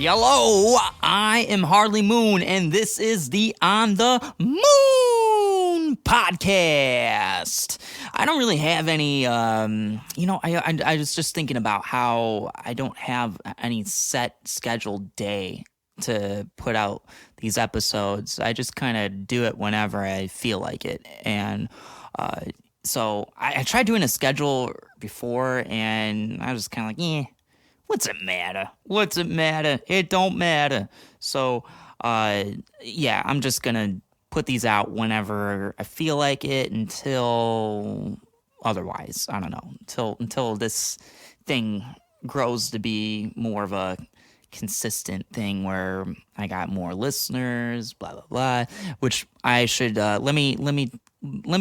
Hello, I am Harley Moon, and this is the On the Moon podcast. I don't really have any, I was just thinking about how I don't have any set scheduled day to put out these episodes. I just kind of do it whenever I feel like it, and so I tried doing a schedule before, and I was kind of like, what's it matter? What's it matter? It don't matter. So, I'm just gonna put these out whenever I feel like it until otherwise. I don't know. Until this thing grows to be more of a consistent thing where I got more listeners, blah blah blah. Which I should let me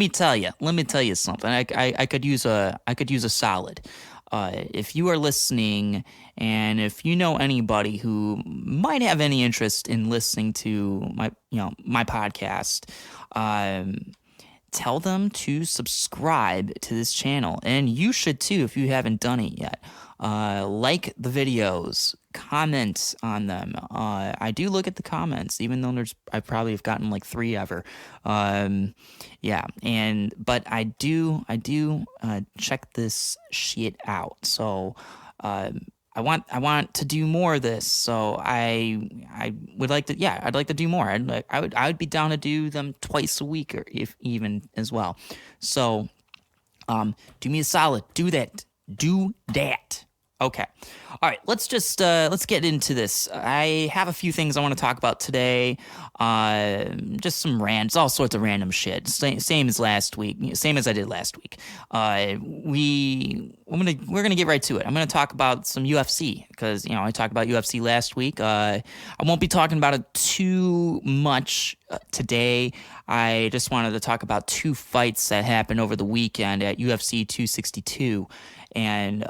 tell you something. I could use a solid. If you are listening, and if you know anybody who might have any interest in listening to my podcast, tell them to subscribe to this channel, and you should too if you haven't done it yet. Like the videos, comment on them. I do look at the comments, even though I probably have gotten like 3 ever. But I do check this shit out. So I want to do more of this. So I would like to. Yeah, I'd like to do more. I would be down to do them twice a week, or if even as well. So do me a solid. Do that. Okay. All right, let's get into this. I have a few things I want to talk about today. Just some rants, all sorts of random shit. Same as last week. Same as I did last week. We're gonna get right to it. I'm gonna talk about some UFC because I talked about UFC last week. I won't be talking about it too much today. I just wanted to talk about 2 fights that happened over the weekend at UFC 262. And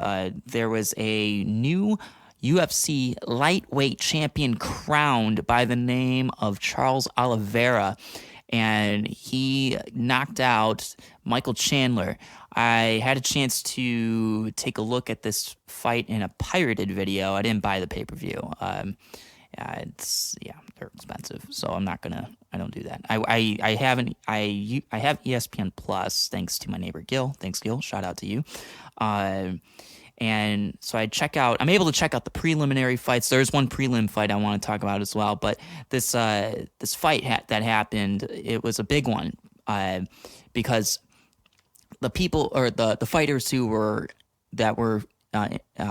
there was a new UFC lightweight champion crowned by the name of Charles Oliveira, and he knocked out Michael Chandler. I had a chance to take a look at this fight in a pirated video. I didn't buy the pay-per-view. They're expensive, so I don't do that. I have ESPN Plus thanks to my neighbor Gil. Thanks, Gil. Shout out to you. And so I'm able to check out the preliminary fights. There's one prelim fight I want to talk about as well, but this fight that happened, it was a big one, because the people, or the fighters that were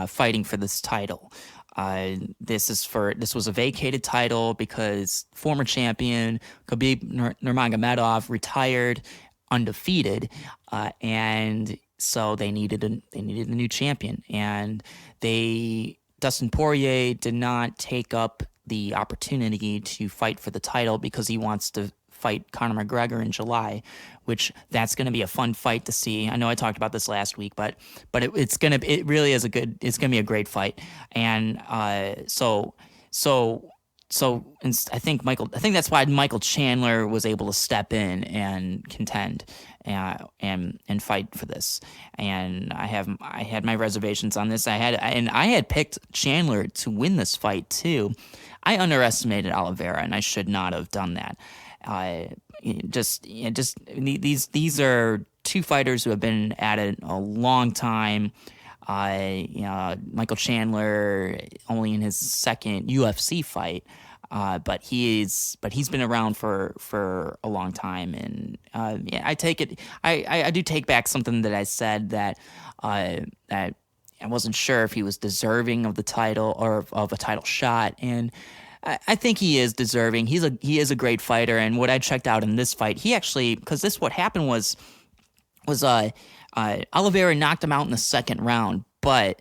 fighting for this title, this was a vacated title because former champion Khabib Nurmagomedov retired undefeated, and so they needed a new champion, and Dustin Poirier did not take up the opportunity to fight for the title because he wants to fight Conor McGregor in July, which that's going to be a fun fight to see. I know I talked about this last week, but it's gonna be a great fight, and so I think that's why Michael Chandler was able to step in and contend and fight for this. And I had my reservations on this. I had picked Chandler to win this fight too. I underestimated Oliveira, and I should not have done that. These are 2 fighters who have been at it a long time. Michael Chandler only in his second UFC fight, but he's been around for a long time, and I do take back something that I said, that I wasn't sure if he was deserving of the title or of a title shot, and I think he is deserving. He is a great fighter, and what I checked out in this fight, what happened was Oliveira knocked him out in the second round, but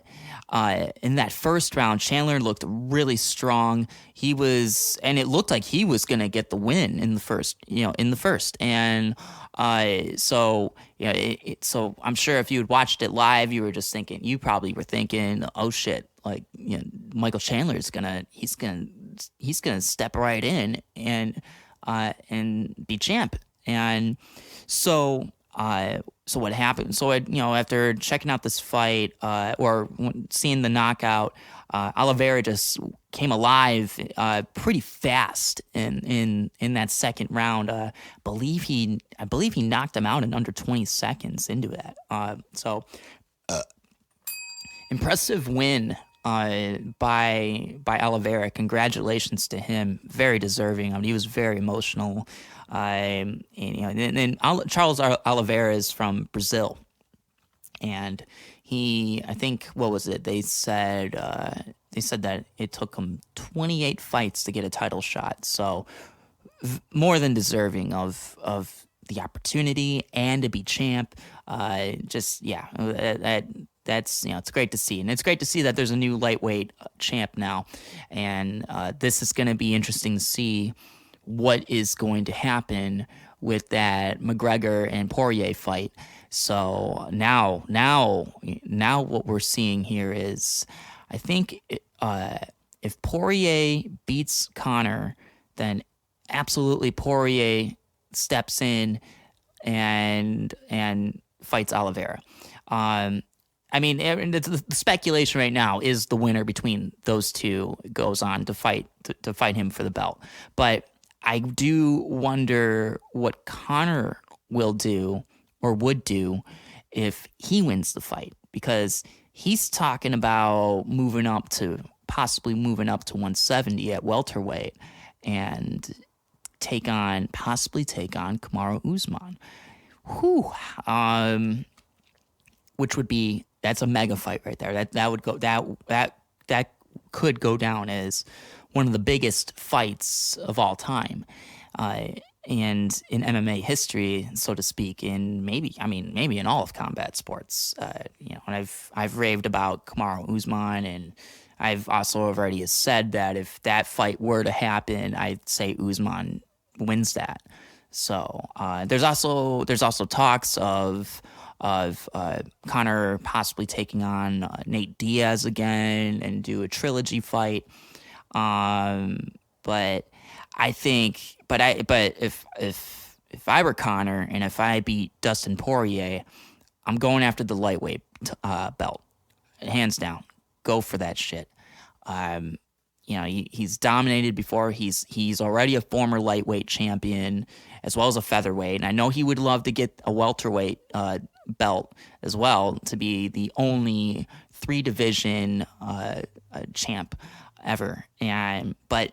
in that first round, Chandler looked really strong. And it looked like he was gonna get the win in the first. And so I'm sure if you had watched it live, you probably were thinking, oh shit, like Michael Chandler is he's gonna step right in and be champ. And so so what happened? So after checking out this fight, or seeing the knockout, Oliveira just came alive pretty fast in that second round. I believe he knocked him out in under 20 seconds into that. So impressive win by Oliveira. Congratulations to him. Very deserving. I mean, he was very emotional. Charles Oliveira is from Brazil, and I think, what was it? They said that it took him 28 fights to get a title shot. So more than deserving of the opportunity and to be champ. That's it's great to see, and it's great to see that there's a new lightweight champ now, and this is going to be interesting to see what is going to happen with that McGregor and Poirier fight. So now what we're seeing here is, I think if Poirier beats Conor, then absolutely Poirier steps in and fights Oliveira. I mean, the speculation right now is the winner between those two goes on to fight him for the belt. But I do wonder what Conor will do or would do if he wins the fight, because he's talking about possibly moving up to 170 at welterweight and possibly take on Kamaru Usman. Which would be, that's a mega fight right there. That could go down as one of the biggest fights of all time, and in MMA history, so to speak. In maybe in all of combat sports. And I've raved about Kamaru Usman, and I've also already said that if that fight were to happen, I'd say Usman wins that. So there's also talks of Conor possibly taking on Nate Diaz again and do a trilogy fight. But if I were Conor and if I beat Dustin Poirier, I'm going after the lightweight belt, hands down. Go for that shit. He's dominated before. He's already a former lightweight champion as well as a featherweight, and I know he would love to get a welterweight belt as well, to be the only 3-division champ ever. But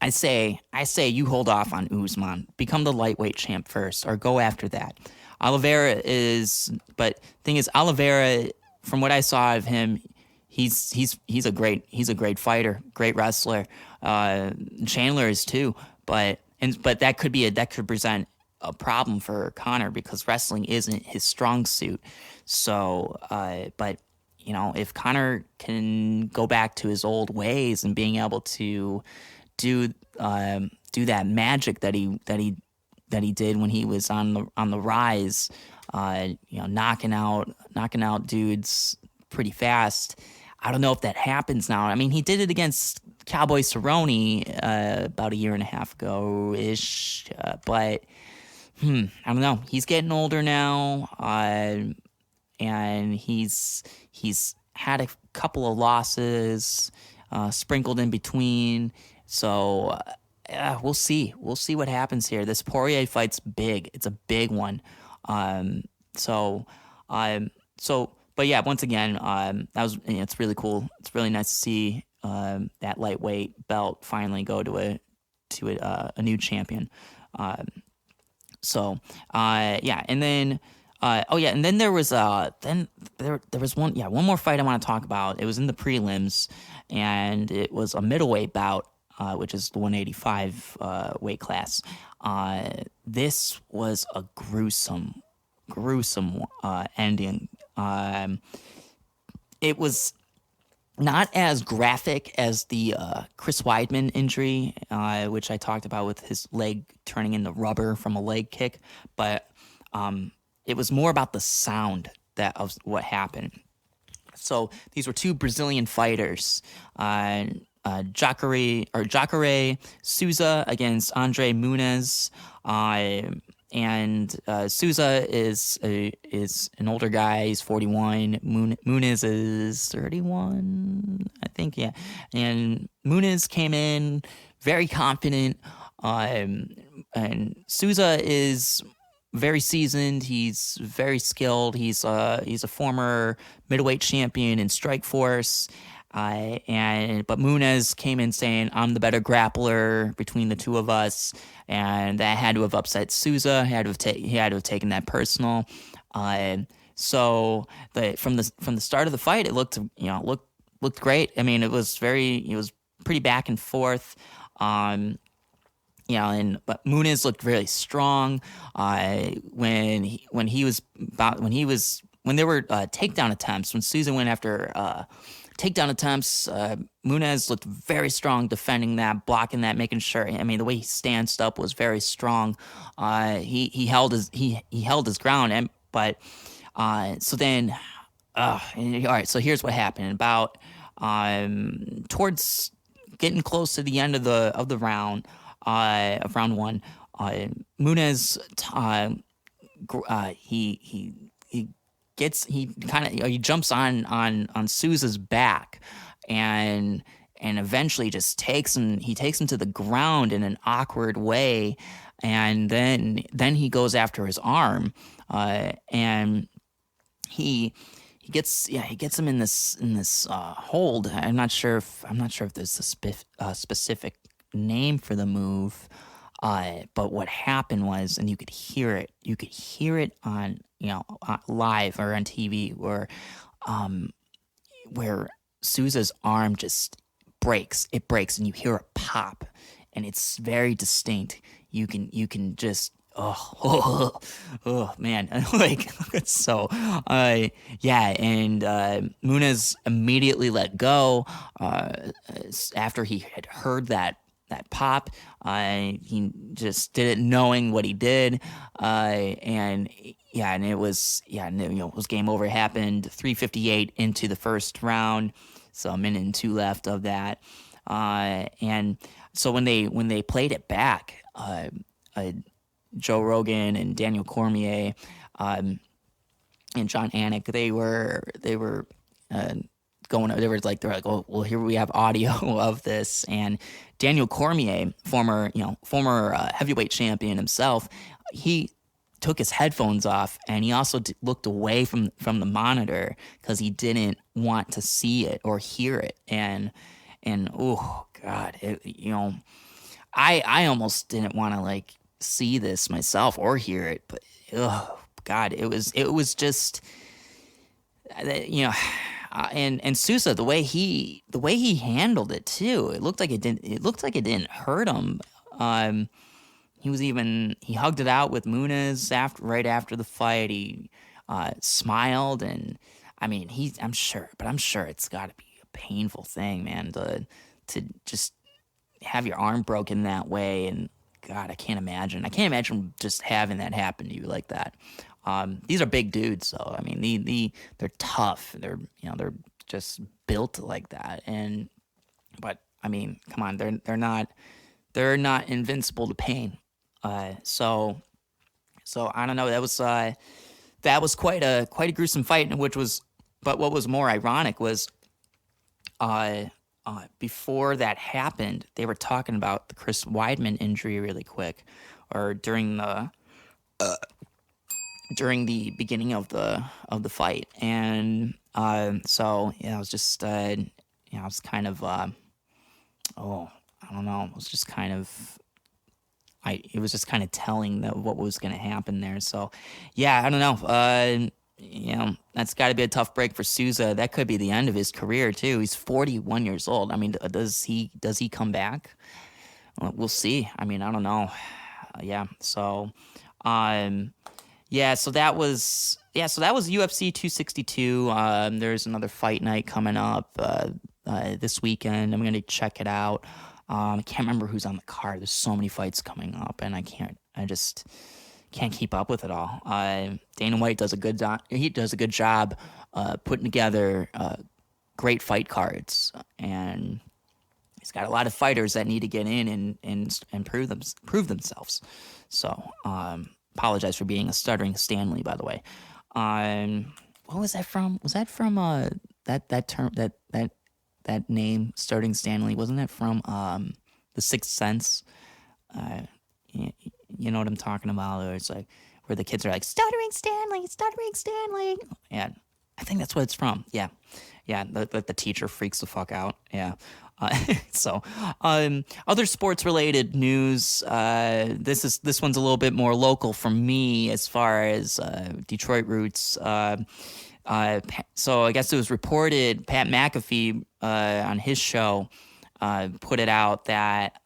I say you hold off on Usman, become the lightweight champ first, or go after that. Oliveira thing is, Oliveira, from what I saw of him, he's a great fighter, great wrestler. Chandler is too, but that could present a problem for Conor because wrestling isn't his strong suit. So, but if Conor can go back to his old ways and being able to do that magic that he did when he was on the rise, knocking out dudes pretty fast. I don't know if that happens now. I mean, he did it against Cowboy Cerrone about a year and a half ago ish, but I don't know. He's getting older now, and he's had a couple of losses sprinkled in between. So we'll see. We'll see what happens here. This Poirier fight's big. It's a big one. But yeah, once again, it's really cool. It's really nice to see that lightweight belt finally go to a new champion. And then there was one more fight I want to talk about. It was in the prelims, and it was a middleweight bout, which is the 185 weight class. This was a gruesome ending. It was not as graphic as the Chris Weidman injury, which I talked about with his leg turning into rubber from a leg kick, but it was more about the sound of what happened. So these were two Brazilian fighters, Jacare Souza against Andre Nunes, Souza is an older guy. He's 41. Nunes is 31, I think. Yeah, and Nunes came in very confident. And Souza is very seasoned. He's very skilled. He's a former middleweight champion in Strikeforce. But Nunes came in saying, "I'm the better grappler between the two of us," and that had to have upset Souza. He had to have taken that personal. From the start of the fight, it looked great. I mean, it was pretty back and forth. But Nunes looked really strong. When there were takedown attempts, when Souza went after takedown attempts, Nunes looked very strong defending that, blocking that, making sure. I mean, the way he stanced up was very strong. He held his ground, so then, all right. So here's what happened. About towards getting close to the end of the round. Of round one, Nunes he jumps on Souza's back and eventually just takes him to the ground in an awkward way, and then he goes after his arm, and he gets him in this hold. I'm not sure if there's a specific name for the move, but what happened was, and you could hear it on live or on TV, where Souza's arm just breaks, and you hear a pop, and it's very distinct. You can just oh man, like it's so and Nunes immediately let go after he had heard that pop. He just did it knowing what he did, and it was game over. It happened 3:58 into the first round, so a minute and two left of that, and so when they played it back, Joe Rogan and Daniel Cormier and John Anik, they were like, oh well, here we have audio of this. And Daniel Cormier, former heavyweight champion himself, he took his headphones off, and he also looked away from the monitor because he didn't want to see it or hear it. And oh god, I almost didn't want to like see this myself or hear it, but oh god, it was just and Souza, the way he handled it too, it looked like it didn't hurt him. He hugged it out with Nunes right after the fight. He smiled, and I mean, I'm sure it's got to be a painful thing, man, to just have your arm broken that way. And God, I can't imagine just having that happen to you like that. These are big dudes, so I mean, they're tough. They're just built like that. But I mean, come on, they're not invincible to pain. So I don't know. That was quite a gruesome fight, but what was more ironic was, before that happened, they were talking about the Chris Weidman injury really quick, or during the beginning of the fight. And so yeah, I was just I was kind of I don't know, it was just kind of telling what was going to happen there. So yeah, I don't know. That's got to be a tough break for Souza. That could be the end of his career too. He's 41 years old. I mean, does he come back? We'll see. I mean, I don't know. So that was UFC 262. There's another fight night coming up this weekend. I'm gonna check it out. I can't remember who's on the card. There's so many fights coming up, and I just can't keep up with it all. Dana White does a good job putting together great fight cards, and he's got a lot of fighters that need to get in and prove themselves. So apologize for being a stuttering Stanley, by the way. What was that from? Was that from that term that name, Stuttering Stanley? Wasn't that from The Sixth Sense? You know what I'm talking about? Or it's like where the kids are like, Stuttering Stanley, Stuttering Stanley. Yeah, I think that's what it's from. Yeah. The teacher freaks the fuck out. Yeah. So, other sports related news. This one's a little bit more local for me as far as Detroit roots. So I guess it was reported, Pat McAfee on his show put it out that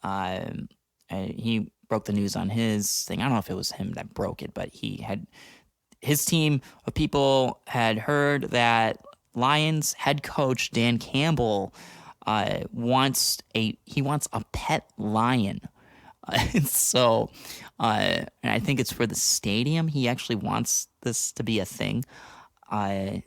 he broke the news on his thing. I don't know if it was him that broke it, but his team of people had heard that Lions head coach Dan Campbell wants a pet lion. So, and I think it's for the stadium. He actually wants this to be a thing. And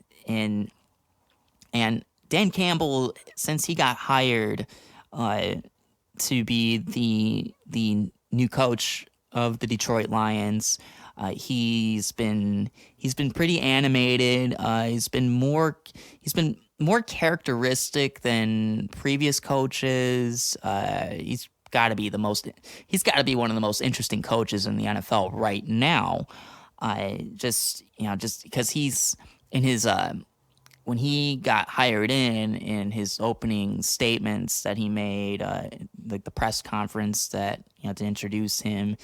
Dan Campbell, since he got hired to be the new coach of the Detroit Lions, he's been pretty animated. He's been more characteristic than previous coaches. He's got to be one of the most interesting coaches in the NFL right now. Just because he's in his when he got hired in his opening statements that he made, like the press conference that to introduce him,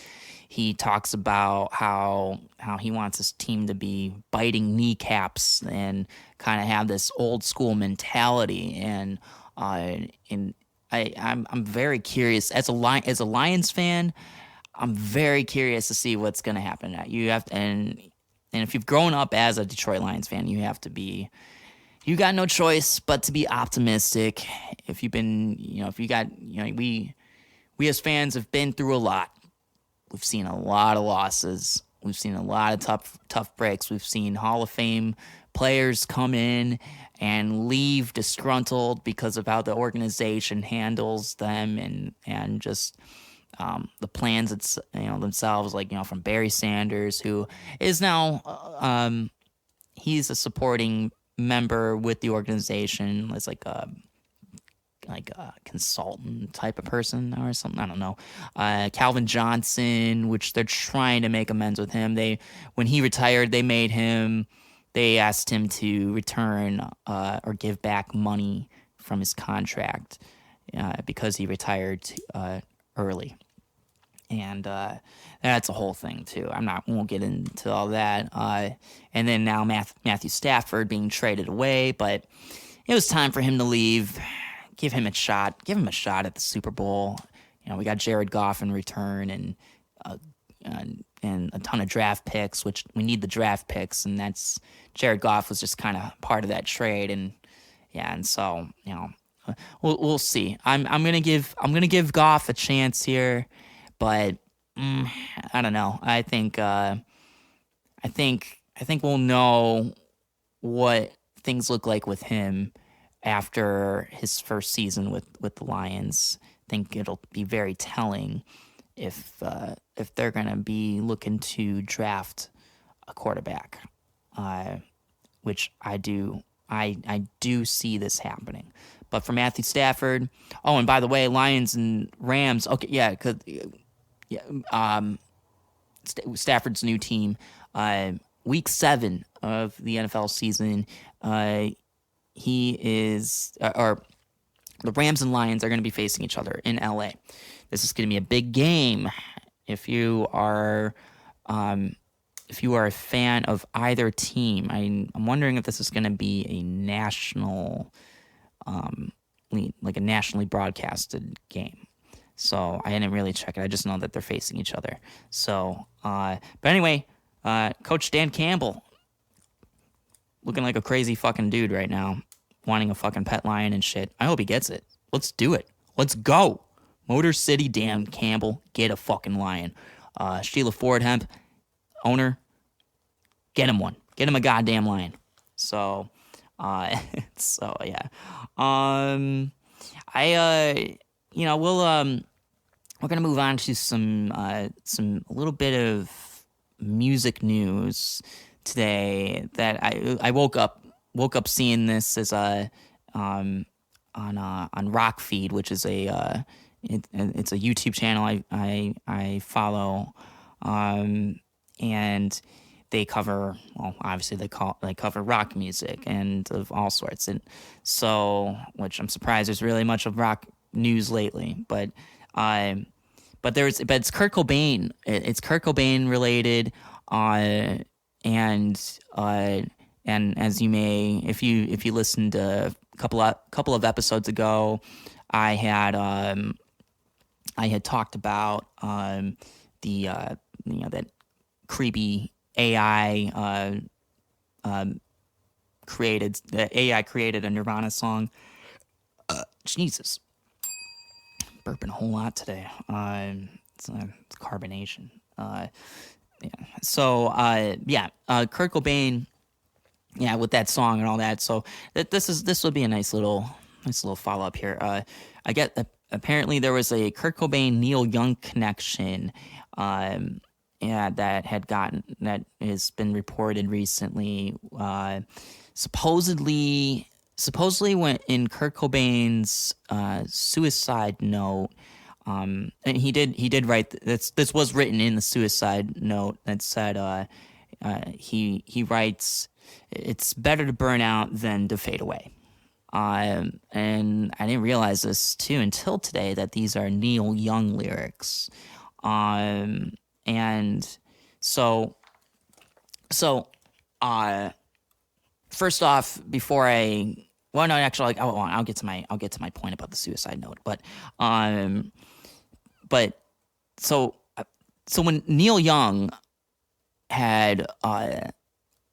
he talks about how he wants his team to be biting kneecaps and kind of have this old school mentality, and I'm very curious as a Lions fan. I'm very curious to see what's going to happen. You have to, and if you've grown up as a Detroit Lions fan, you got no choice but to be optimistic. If you've been, we as fans have been through a lot. We've seen a lot of losses. We've seen a lot of tough breaks. We've seen Hall of Fame players come in and leave disgruntled because of how the organization handles them and just the plans themselves, like from Barry Sanders, who is now he's a supporting member with the organization as like a consultant type of person or something. I don't know. Calvin Johnson, which they're trying to make amends with him. When he retired, they asked him to return or give back money from his contract because he retired early. And that's a whole thing too. Won't get into all that. And then now Matthew Stafford being traded away, but it was time for him to leave. Give him a shot. Give him a shot at the Super Bowl. We got Jared Goff in return and a ton of draft picks, which we need the draft picks, and that's Jared Goff was just kind of part of that trade, and so we'll see. I'm gonna give Goff a chance here. But I don't know. I think we'll know what things look like with him after his first season with the Lions. I think it'll be very telling if they're gonna be looking to draft a quarterback, which I do see this happening. But for Matthew Stafford, and by the way, Lions and Rams. Okay, yeah, because. Stafford's new team, week 7 of the NFL season. The Rams and Lions are going to be facing each other in LA. This is going to be a big game. If you are a fan of either team, I'm wondering if this is going to be a national, like a nationally broadcasted game. So I didn't really check it. I just know that they're facing each other. So, but anyway, Coach Dan Campbell, looking like a crazy fucking dude right now, wanting a fucking pet lion and shit. I hope he gets it. Let's do it. Let's go. Motor City Dan Campbell, get a fucking lion. Sheila Ford Hemp, owner, get him one. Get him a goddamn lion. So, yeah. We're gonna move on to some a little bit of music news today that I woke up seeing this as a on Rock Feed, which is it's a YouTube channel I follow, and they cover, well, obviously they cover rock music and of all sorts, and so, which I'm surprised there's really much of rock news lately, but it's Kurt Cobain. It's Kurt Cobain related, and as you may, if you listened to a couple of episodes ago, I had talked about that creepy AI created a Nirvana song. Jesus, burping a whole lot today. It's carbonation. So Kurt Cobain, with that song and all that. So this would be a nice little follow up here. I get apparently there was a Kurt Cobain Neil Young connection, that has been reported recently. Supposedly when in Kurt Cobain's suicide note, and he did write this was written in the suicide note that said he writes, "It's better to burn out than to fade away." And I didn't realize this too until today, that these are Neil Young lyrics. And so first off, before I'll get to my point about the suicide note, but so when Neil Young had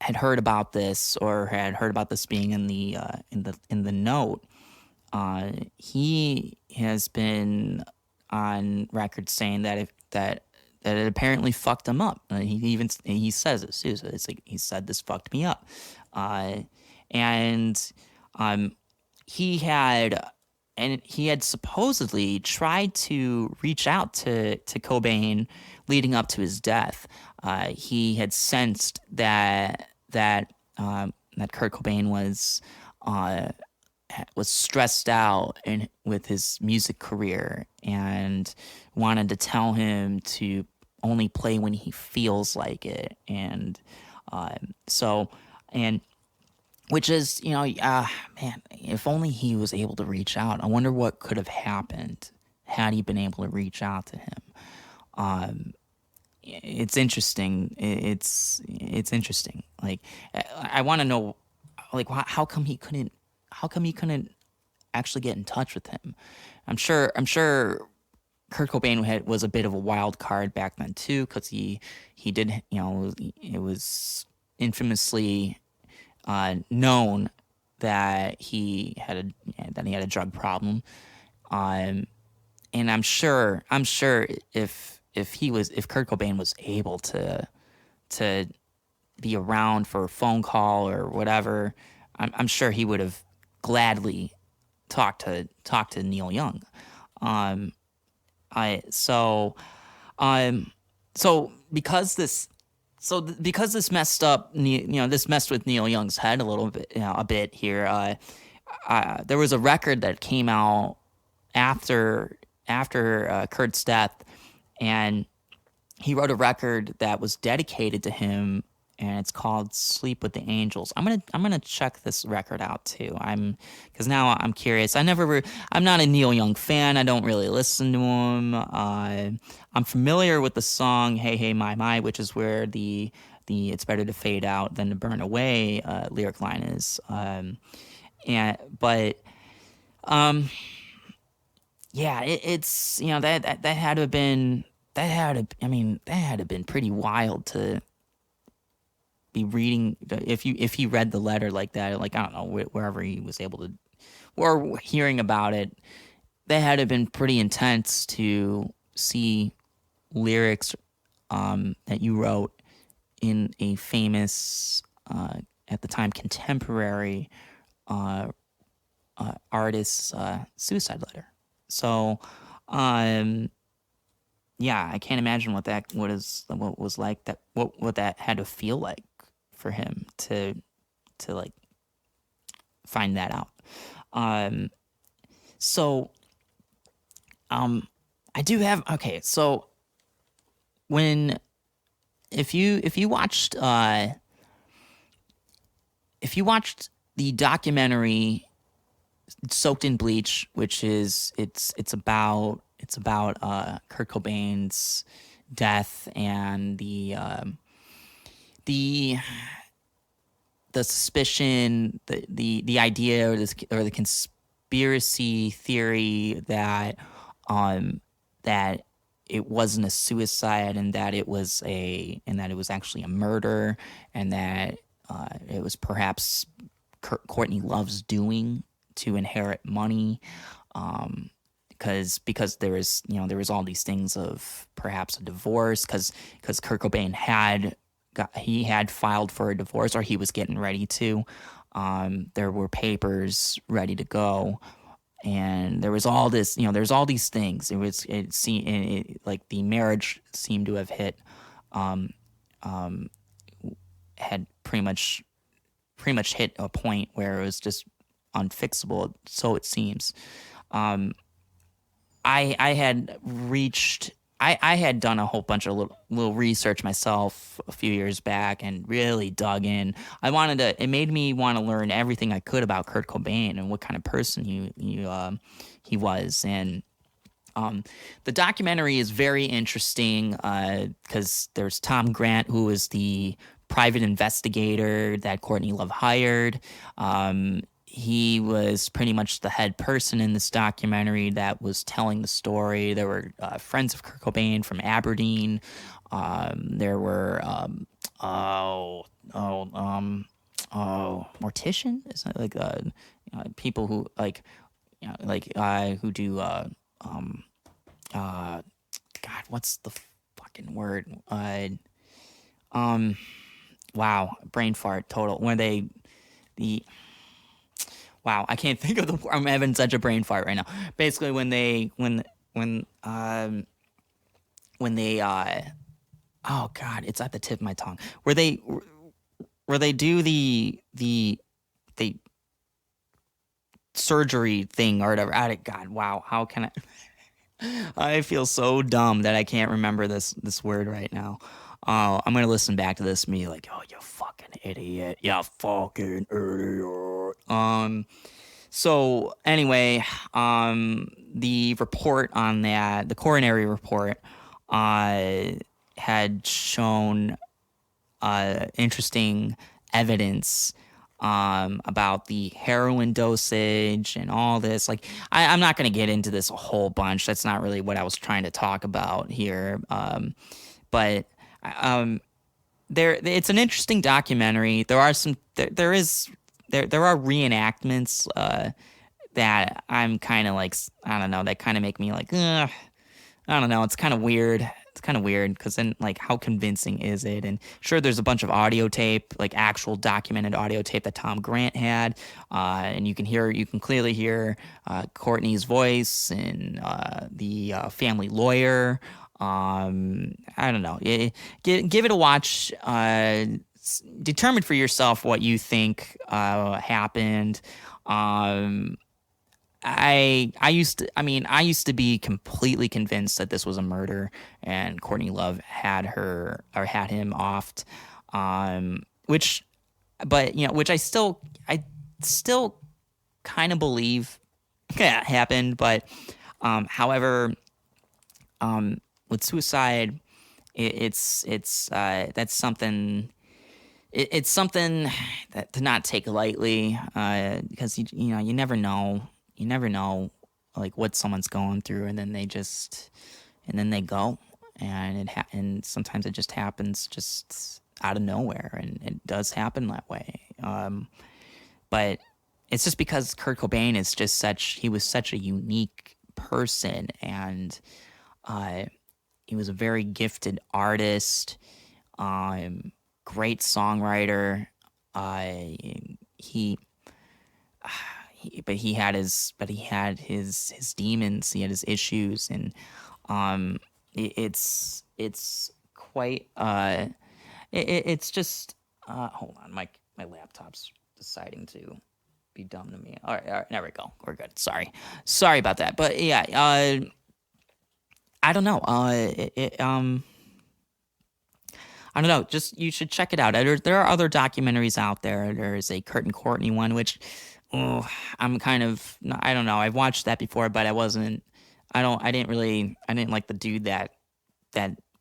heard about this, or had heard about this being in the note, he has been on record saying that it apparently fucked him up. He says it. Souza, it's like he said this fucked me up, and he had supposedly tried to reach out to Cobain leading up to his death. He had sensed that Kurt Cobain was stressed out with his music career, and wanted to tell him to only play when he feels like it, and which is, man, if only he was able to reach out. I wonder what could have happened had he been able to reach out to him. It's interesting. It's interesting. Like, I want to know, like, how come he couldn't actually get in touch with him? I'm sure Kurt Cobain was a bit of a wild card back then too, because he did, it was infamously known that he had a drug problem, and I'm sure if Kurt Cobain was able to be around for a phone call or whatever, I'm sure he would have gladly talked to Neil Young. Because this messed up, this messed with Neil Young's head a little bit, a bit here. There was a record that came out after Kurt's death, and he wrote a record that was dedicated to him, and it's called "Sleep with the Angels." I'm gonna check this record out too. Because now I'm curious. I'm not a Neil Young fan. I don't really listen to him. I'm familiar with the song "Hey Hey My My," which is where the "It's better to fade out than to burn away" lyric line is. It's that had to have been pretty wild to be reading, if he read the letter like that, like, I don't know, wherever he was able to, or hearing about it. That had to have been pretty intense to see lyrics that you wrote in a famous, at the time, contemporary artist's suicide letter. So, yeah, I can't imagine what was like that, what that had to feel like for him to like find that out. Um, so I do have okay. So when if you watched the documentary Soaked in Bleach, which is it's about Kurt Cobain's death and the the suspicion, the idea or the conspiracy theory that that it wasn't a suicide and that it was actually a murder, and that it was perhaps Courtney Love's doing to inherit money, because there was all these things of perhaps a divorce, because Kurt Cobain had filed for a divorce, or he was getting ready to. There were papers ready to go, and there was all this, there's all these things. Like the marriage seemed to have had pretty much hit a point where it was just unfixable, so it seems. I had done a whole bunch of little research myself a few years back and really dug in. It made me want to learn everything I could about Kurt Cobain and what kind of person he was. And the documentary is very interesting because there's Tom Grant, who is the private investigator that Courtney Love hired. He was pretty much the head person in this documentary that was telling the story. There were friends of Kurt Cobain from Aberdeen. There were mortician? Is that like people who who do God, what's the fucking word? Wow, brain fart total. Wow, I can't think of the word. I'm having such a brain fart right now. Basically, when they oh God, it's at the tip of my tongue. Where they do the surgery thing or whatever. God, wow, how can I? I feel so dumb that I can't remember this word right now. I'm gonna listen back to this and be like, oh, you fucking idiot, you fucking idiot. So anyway, the report on that, the coronary report, had shown interesting evidence about the heroin dosage and all this. Like, I'm not going to get into this a whole bunch. That's not really what I was trying to talk about here. But it's an interesting documentary. There are reenactments that I'm kind of like, I don't know, that kind of make me like, I don't know. It's kind of weird. It's kind of weird because then, like, how convincing is it? And sure, there's a bunch of audio tape, like actual documented audio tape that Tom Grant had, and you can clearly hear Courtney's voice and the family lawyer. I don't know. Give it a watch. Determine for yourself what you think happened. I used to be completely convinced that this was a murder and Courtney Love had him offed, which I still kind of believe happened, but however, with suicide, it's that's something. It's something that to not take lightly, because you never know. You never know, like, what someone's going through, and then they go, and sometimes it just happens just out of nowhere, and it does happen that way. But it's just because Kurt Cobain is he was such a unique person, and he was a very gifted artist, great songwriter. But he had his demons. He had his issues, and it's quite it's just hold on, my laptop's deciding to be dumb to me. All right, there we go. We're good. Sorry about that. But yeah, I don't know. I don't know. Just you should check it out. There are other documentaries out there. There's a Kurt and Courtney one, which I'm kind of, I don't know. I've watched that before, but I didn't like the dude that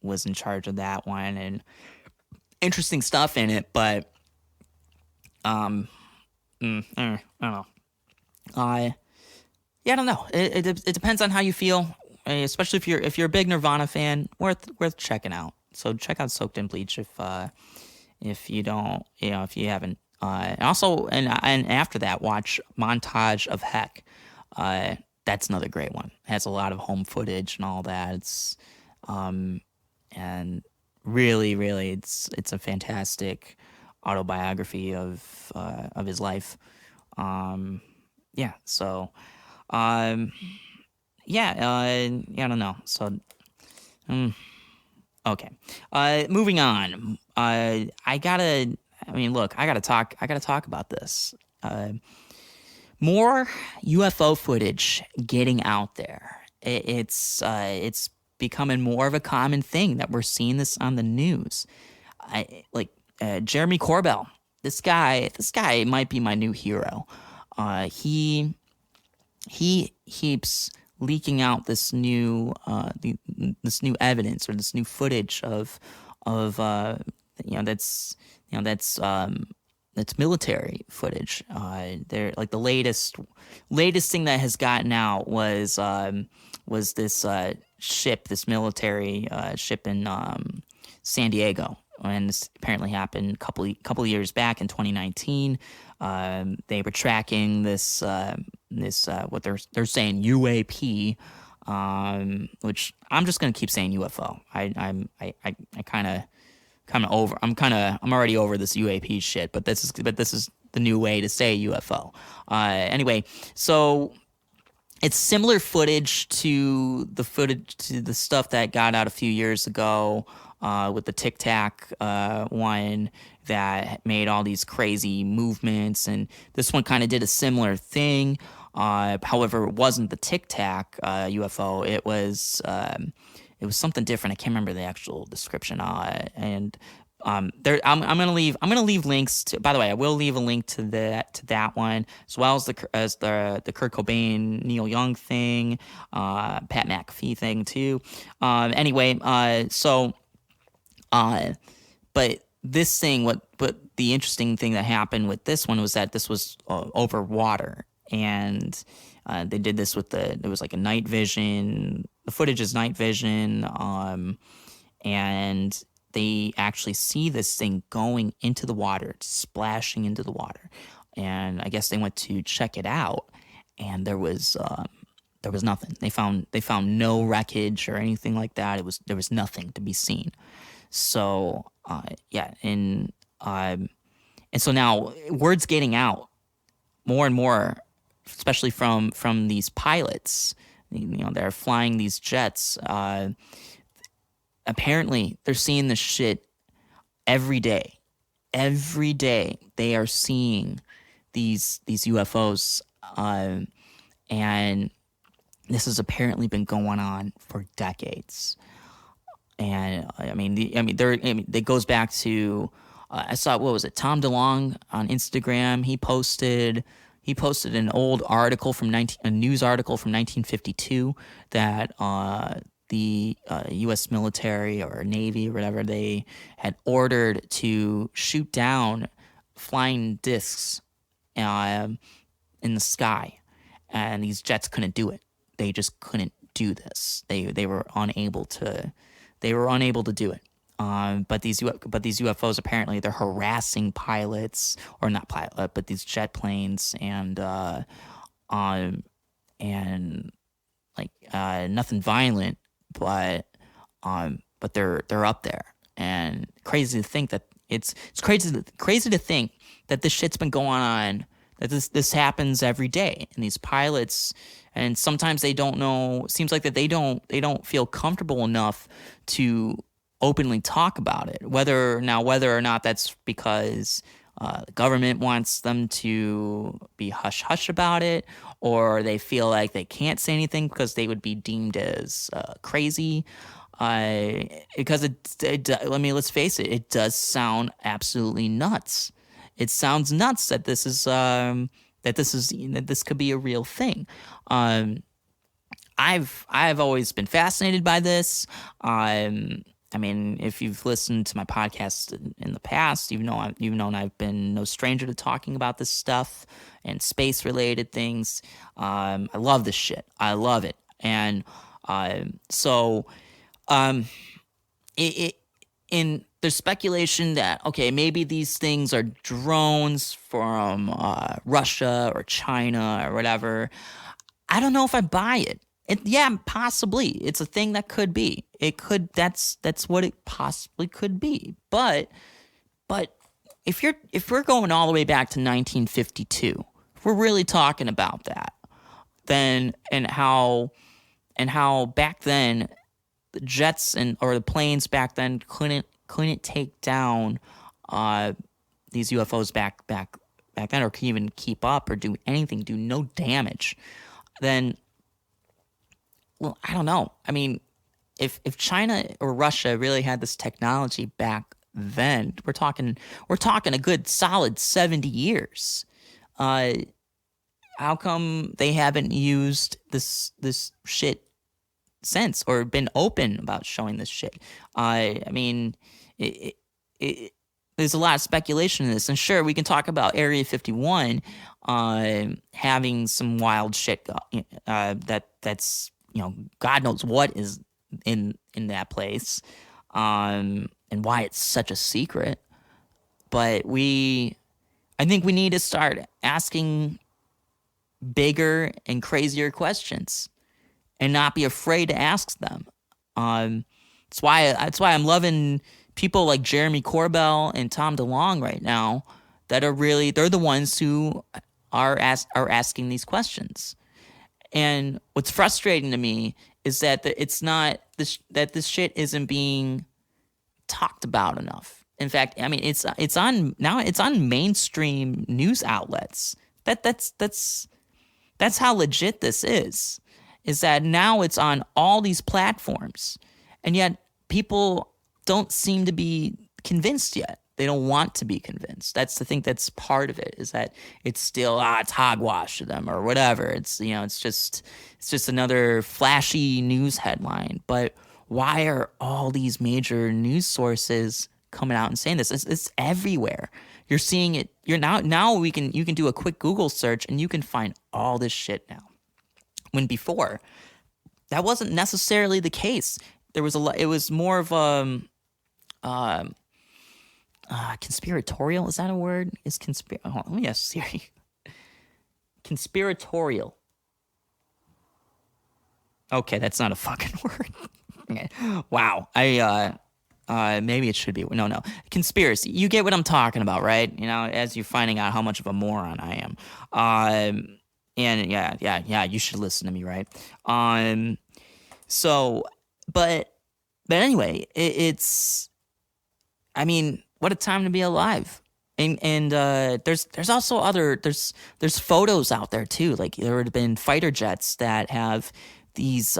was in charge of that one, and interesting stuff in it, but I don't know. Yeah, I don't know. It depends on how you feel, especially if you're a big Nirvana fan. Worth checking out. So check out Soaked in Bleach if you don't, if you haven't. And also, and after that, watch Montage of Heck. That's another great one. It has a lot of home footage and all that. It's and really, it's a fantastic autobiography of his life. Yeah. So, yeah. I don't know. So, okay. Moving on. I gotta talk about this. More UFO footage getting out there. It's becoming more of a common thing that we're seeing this on the news. Jeremy Corbell. This guy might be my new hero. He keeps leaking out this new evidence or this new footage of that's military footage. They're like the latest thing that has gotten out was this ship, this military ship in San Diego, and this apparently happened a couple years back in 2019. They were tracking this what they're saying UAP, which I'm just gonna keep saying UFO. I'm already over this UAP shit, but this is the new way to say UFO. Anyway, so it's similar footage to the stuff that got out a few years ago with the Tic Tac one that made all these crazy movements, and this one kind of did a similar thing. However, it wasn't the Tic Tac UFO. It was something different. I can't remember the actual description. I'm gonna leave links to. By the way, I will leave a link to that one, as well as the Kurt Cobain, Neil Young thing, Pat McAfee thing too. But this thing, but the interesting thing that happened with this one was that this was over water, and they did this with it was like a night vision. The footage is night vision, and they actually see this thing going into the water, splashing into the water, and I guess they went to check it out, and there was nothing. They found no wreckage or anything like that. There was nothing to be seen. So and so now word's getting out more and more, especially from these pilots. They're flying these jets. Apparently, they're seeing this shit every day. Every day, they are seeing these UFOs, and this has apparently been going on for decades. And it goes back to I saw, what was it, Tom DeLonge on Instagram. He posted an old article a news article from 1952 that the U.S. military or Navy or whatever, they had ordered to shoot down flying discs in the sky, and these jets couldn't do it. They just couldn't do this. They were unable to. They were unable to do it. But these UFOs, apparently they're harassing pilots, or not pilot, but these jet planes, and nothing violent, but they're up there, and crazy to think that it's crazy to think that this shit's been going on that this happens every day, and these pilots, and sometimes they don't know. It seems like that they don't feel comfortable enough to openly talk about it. Whether or not that's because the government wants them to be hush hush about it, or they feel like they can't say anything because they would be deemed as crazy. Because let's face it, it does sound absolutely nuts. It sounds nuts that this could be a real thing. I've always been fascinated by this. I mean, if you've listened to my podcast in the past, you've known I've been no stranger to talking about this stuff and space-related things. I love this shit. I love it, and there's speculation that, okay, maybe these things are drones from Russia or China or whatever. I don't know if I buy it. Yeah, possibly. It's a thing that could be. It could. That's what it possibly could be. But if we're going all the way back to 1952, if we're really talking about that, then and how back then the jets or the planes back then couldn't take down these UFOs back then, or can even keep up or do anything, do no damage, then, well, I don't know. I mean, if China or Russia really had this technology back then, we're talking a good solid 70 years. How come they haven't used this shit since, or been open about showing this shit? I mean, there's a lot of speculation in this, and sure, we can talk about Area 51 having some wild shit that's, God knows what is in that place, and why it's such a secret. But I think we need to start asking bigger and crazier questions, and not be afraid to ask them. That's why I'm loving people like Jeremy Corbell and Tom DeLonge right now, that they're the ones who are asking these questions. And what's frustrating to me is that this shit isn't being talked about enough. In fact, I mean, it's on mainstream news outlets. That's how legit this is that now it's on all these platforms, and yet people don't seem to be convinced yet. They don't want to be convinced. That's the thing. That's part of it, is that it's still it's hogwash to them or whatever. It's it's just another flashy news headline. But why are all these major news sources coming out and saying this? It's everywhere. You're seeing it. Now you can do a quick Google search and you can find all this shit now. When before, that wasn't necessarily the case. There was it was more of conspiratorial. Is that a word? Let me ask Siri. Conspiratorial. Okay, that's not a fucking word. Wow. Maybe it should be. No. Conspiracy. You get what I'm talking about, right? As you're finding out how much of a moron I am. And yeah, you should listen to me, right? But anyway, I mean, what a time to be alive. And there's also there's photos out there too. Like, there would have been fighter jets that have these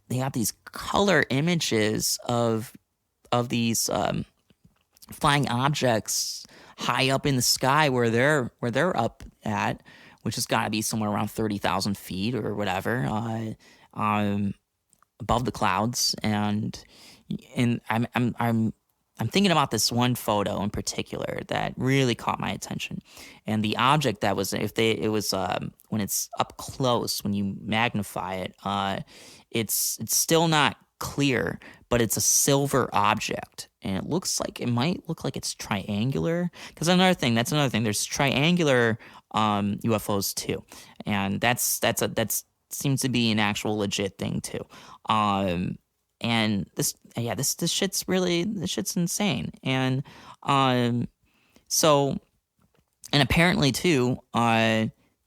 they have these color images of these flying objects high up in the sky where they're up at, which has got to be somewhere around 30,000 feet or whatever, above the clouds. And I'm thinking about this one photo in particular that really caught my attention, and the object that was when it's up close, when you magnify it, it's still not clear, but it's a silver object, and it might look like it's triangular. Because that's another thing. There's triangular UFOs too, and that seems to be an actual legit thing too. And this shit's insane. And so And apparently too,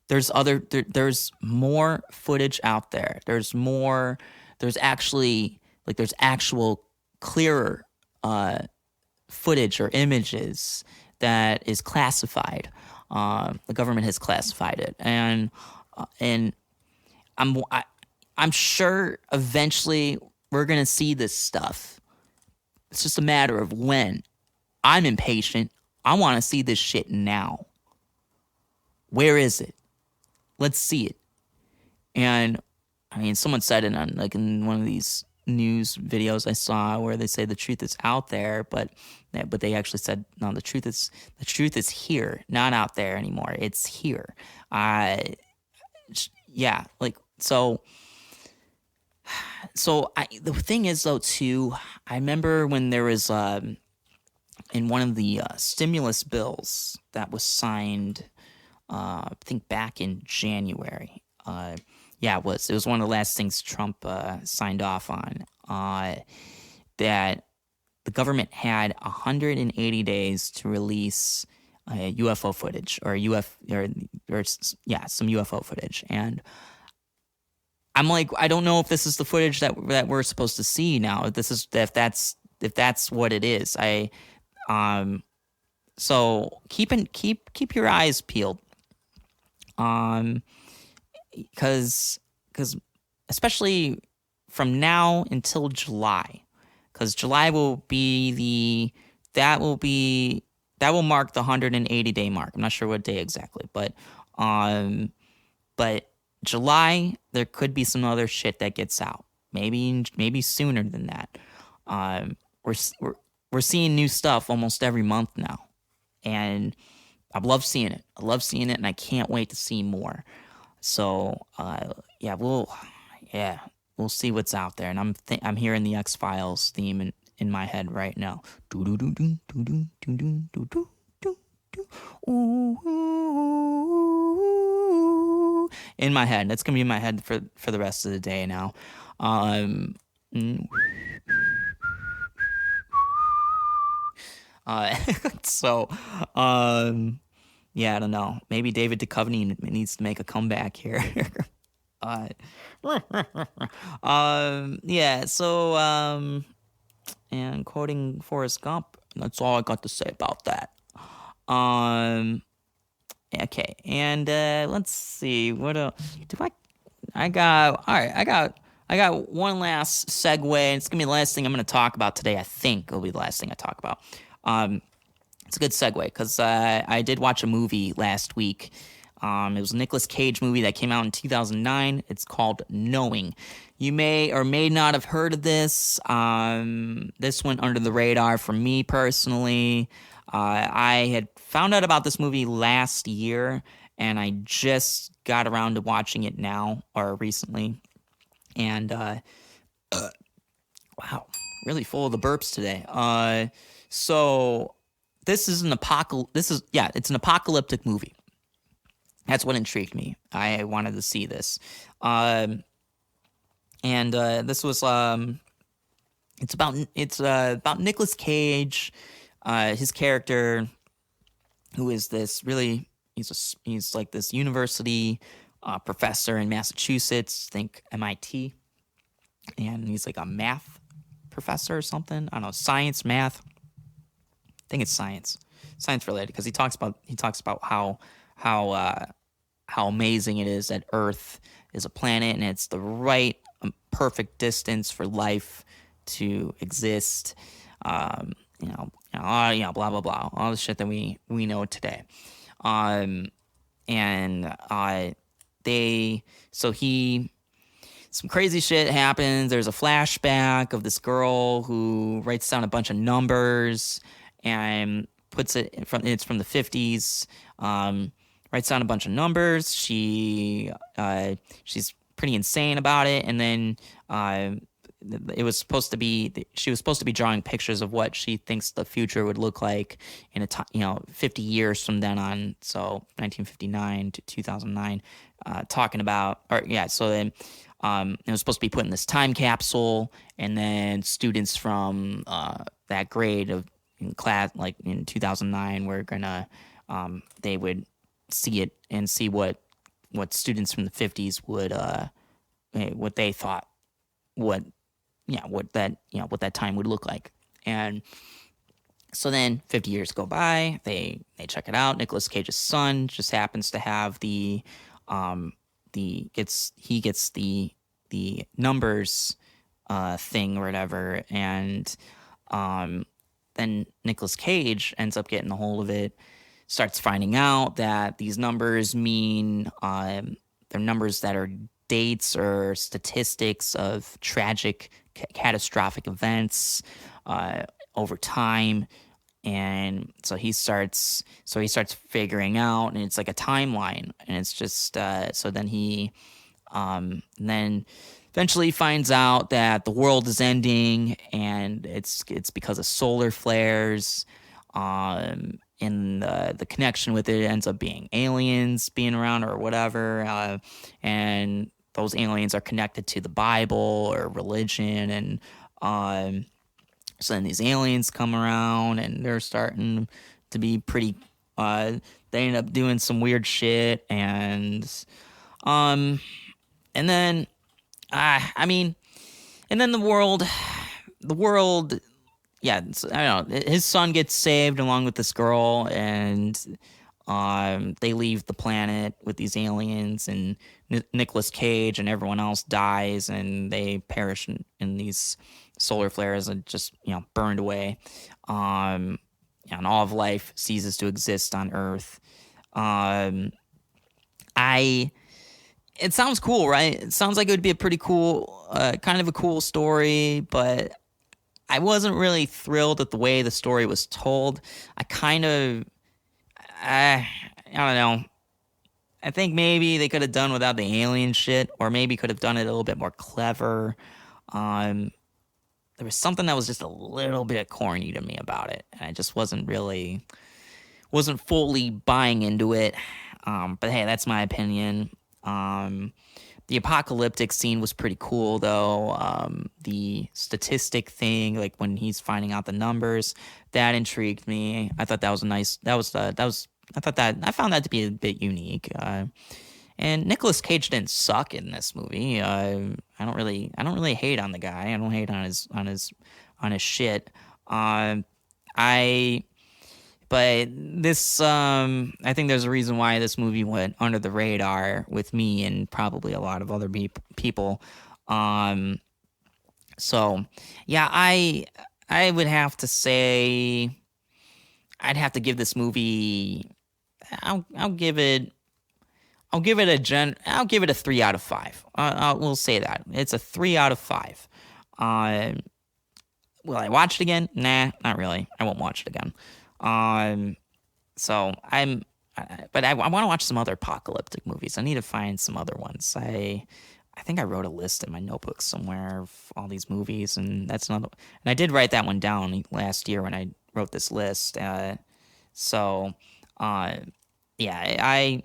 there's more footage out there. There's actual clearer footage or images that is classified. The government has classified it, and I'm sure eventually we're gonna see this stuff. It's just a matter of when. I'm impatient. I want to see this shit now. Where is it? Let's see it. And I mean, someone said it on in one of these news videos I saw where they say the truth is out there, but they actually said no. The truth is here, not out there anymore. It's here. Yeah, so. So the thing is though too, I remember when there was in one of the stimulus bills that was signed, I think back in January. It was one of the last things Trump signed off on. That the government had 180 days to release UFO footage or some UFO footage, and I'm like, I don't know if this is the footage that we're supposed to see now. If that's what it is. So keep your eyes peeled. Because especially from now until July, because July will mark the 180 day mark. I'm not sure what day exactly, but July, there could be some other shit that gets out. Maybe sooner than that. We're seeing new stuff almost every month now, and I love seeing it. And I can't wait to see more. So we'll see what's out there. And I'm hearing the X-Files theme in my head right now. In my head. That's gonna be in my head for the rest of the day now. I don't know. Maybe David Duchovny needs to make a comeback here. And quoting Forrest Gump, that's all I got to say about that. Okay, and let's see what else I got one last segue. It's gonna be the last thing I'm gonna talk about today. I think it'll be the last thing I talk about. It's a good segue because I did watch a movie last week. It was a Nicolas Cage movie that came out in 2009. It's called Knowing. You may or may not have heard of this. This went under the radar for me personally. I had found out about this movie last year, and I just got around to watching it now or recently. And wow, really full of the burps today. So this is it's an apocalyptic movie. That's what intrigued me. I wanted to see this. And this was it's about Nicolas Cage, his character, who is this really he's like this university professor in Massachusetts, think MIT, and he's like a math professor or something. I don't know, science, math. I think it's science related, because he talks about how amazing it is that Earth is a planet and it's the right perfect distance for life to exist. Blah blah blah, all the shit that we know today. Some crazy shit happens. There's a flashback of this girl who writes down a bunch of numbers and puts it it's from the 50s. Writes down a bunch of numbers. She's pretty insane about it, and then she was supposed to be drawing pictures of what she thinks the future would look like in 50 years from then on. So 1959 to 2009, So then it was supposed to be put in this time capsule, and then students from that grade in class, like in 2009, were gonna they would see it and see what students from the 50s would what they thought what that time would look like. And so then 50 years go by, they check it out. Nicolas Cage's son just happens to have the numbers thing or whatever, and then Nicolas Cage ends up getting a hold of it, starts finding out that these numbers mean they're numbers that are dates or statistics of tragic, catastrophic events over time. And so he starts figuring out, and it's like a timeline, and it's just so then he then eventually finds out that the world is ending, and it's because of solar flares. And the connection with it ends up being aliens being around or whatever, and those aliens are connected to the Bible or religion, and so then these aliens come around, and they're starting to be pretty. They end up doing some weird shit, and then and then the world. Yeah, I don't know. His son gets saved along with this girl, and they leave the planet with these aliens, and Nicolas Cage and everyone else dies, and they perish in these solar flares and just burned away. And all of life ceases to exist on Earth. It sounds cool, right? It sounds like it would be a pretty cool, kind of a cool story, but I wasn't really thrilled at the way the story was told. I don't know. I think maybe they could have done without the alien shit, or maybe could have done it a little bit more clever. There was something that was just a little bit corny to me about it, and I just wasn't fully buying into it. But hey, that's my opinion. The apocalyptic scene was pretty cool, though. The statistic thing, like when he's finding out the numbers, that intrigued me. I thought that was a nice. I found that to be a bit unique. And Nicolas Cage didn't suck in this movie. I don't really hate on the guy. I don't hate on his shit. But this, I think there's a reason why this movie went under the radar with me and probably a lot of other people. So yeah, I would have to say I'd have to give this movie. I'll give it a 3 out of 5. We'll say that it's a 3 out of 5. Will I watch it again? Nah, not really. I won't watch it again. So but I want to watch some other apocalyptic movies. I need to find some other ones. I think I wrote a list in my notebook somewhere of all these movies, and that's another. And I did write that one down last year when I wrote this list. Yeah, I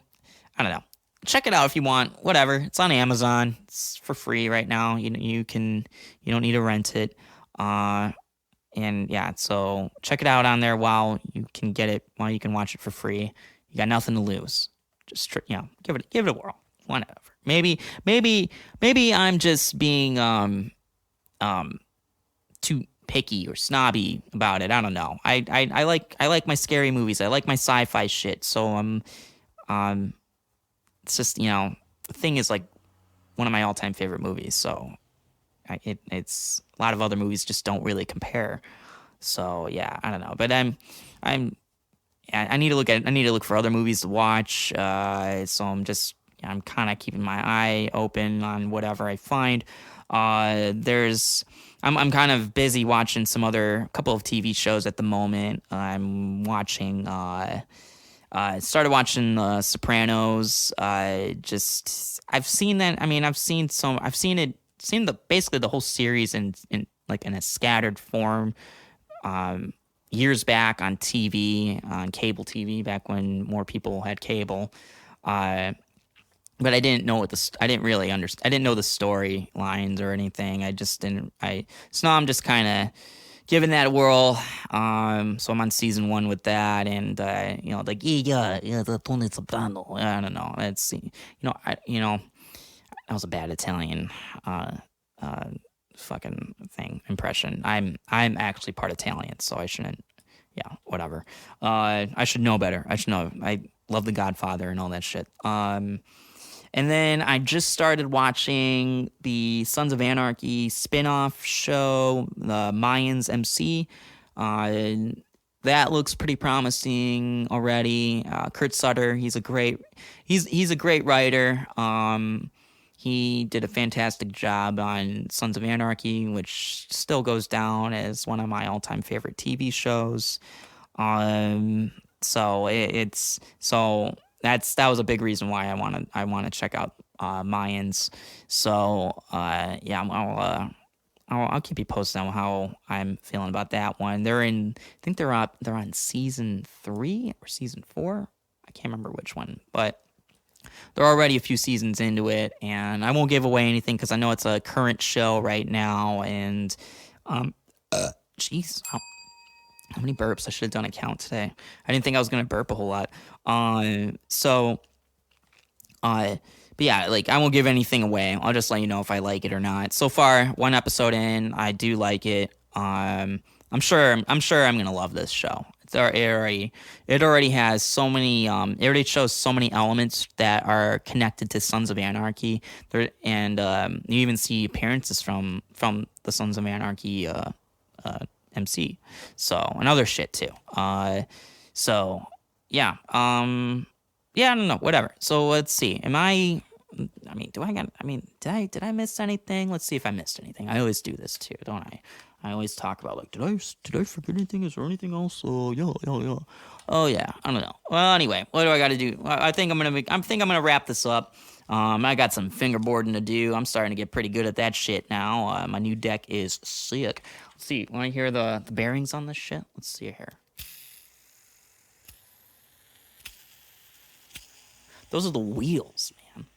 don't know. Check it out if you want. Whatever. It's on Amazon. It's for free right now. You don't need to rent it. And yeah, so check it out on there while you can watch it for free. You got nothing to lose. Just give it a whirl. Whatever. Maybe I'm just being too picky or snobby about it. I don't know. I like my scary movies. I like my sci-fi shit. So it's just The Thing is like one of my all-time favorite movies. So it's a lot of other movies just don't really compare. So yeah, I don't know, but I need to look for other movies to watch. So I'm kind of keeping my eye open on whatever I find. I'm kind of busy watching couple of TV shows at the moment. I'm watching. Started watching Sopranos. I've seen that. I mean, I've seen basically the whole series in a scattered form, years back on TV, on cable TV, back when more people had cable. But I didn't know I didn't really understand. I didn't know the storylines or anything. So now I'm just kind of giving that a whirl. So I'm on season 1 with that, and like the Tony Soprano. I don't know. It's that was a bad Italian fucking thing impression. I'm actually part Italian, so I shouldn't. Yeah, whatever. I should know better. I should know. I love The Godfather and all that shit. And then I just started watching the Sons of Anarchy spin-off show, the Mayans MC. That looks pretty promising already. Kurt Sutter, he's a great writer. He did a fantastic job on Sons of Anarchy, which still goes down as one of my all-time favorite TV shows. That was a big reason why I want to check out Mayans. So I'll keep you posted on how I'm feeling about that one. They're on season 3 or season 4. I can't remember which one, but they're already a few seasons into it, and I won't give away anything because I know it's a current show right now. And jeez, how many burps? I should have done a count today. I didn't think I was gonna burp a whole lot. But yeah, like I won't give anything away. I'll just let you know if I like it or not. So far, 1 episode in, I do like it. I'm sure I'm gonna love this show. It already has so many. It already shows so many elements that are connected to Sons of Anarchy. You even see appearances from the Sons of Anarchy MC. So and other shit too. Yeah. Yeah, I don't know. Whatever. So let's see. Did I miss anything? Let's see if I missed anything. I always do this too, don't I? I always talk about, like, did I forget anything? Is there anything else? Yeah. Oh, yeah. I don't know. Well, anyway, what do I got to do? I think I'm gonna wrap this up. I got some fingerboarding to do. I'm starting to get pretty good at that shit now. My new deck is sick. Let's see. Want to hear the bearings on this shit? Let's see here. Those are the wheels, man.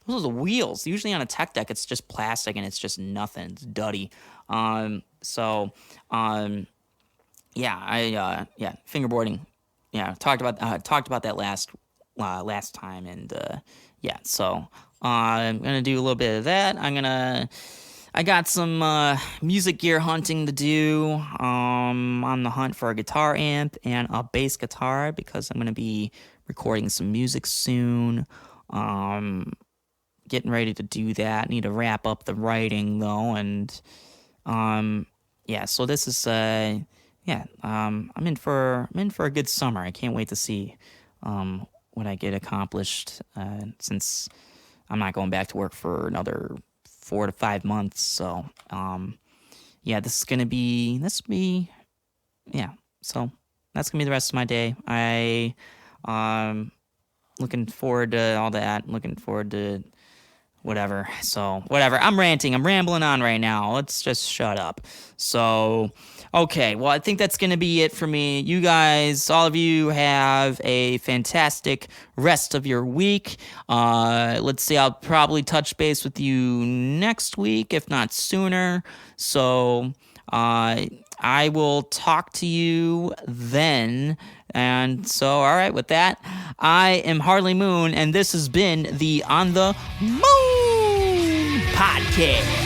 Those are the wheels. Usually on a tech deck, it's just plastic and it's just nothing. It's duddy. Fingerboarding. Yeah, talked about that last time, and so I'm gonna do a little bit of that. I got some music gear hunting to do. On the hunt for a guitar amp and a bass guitar because I'm gonna be recording some music soon. Getting ready to do that. Need to wrap up the writing though, and so this is I'm in for a good summer. I can't wait to see what I get accomplished since I'm not going back to work for another 4 to 5 months. So so that's gonna be the rest of my day. Looking forward to all that. Looking forward to whatever. So, whatever. I'm ranting. I'm rambling on right now. Let's just shut up. So, okay. Well, I think that's going to be it for me. You guys, all of you, have a fantastic rest of your week. Let's see. I'll probably touch base with you next week, if not sooner. So, I will talk to you then. And so, all right, with that, I am Harley Moon, and this has been the On the Moon Podcast.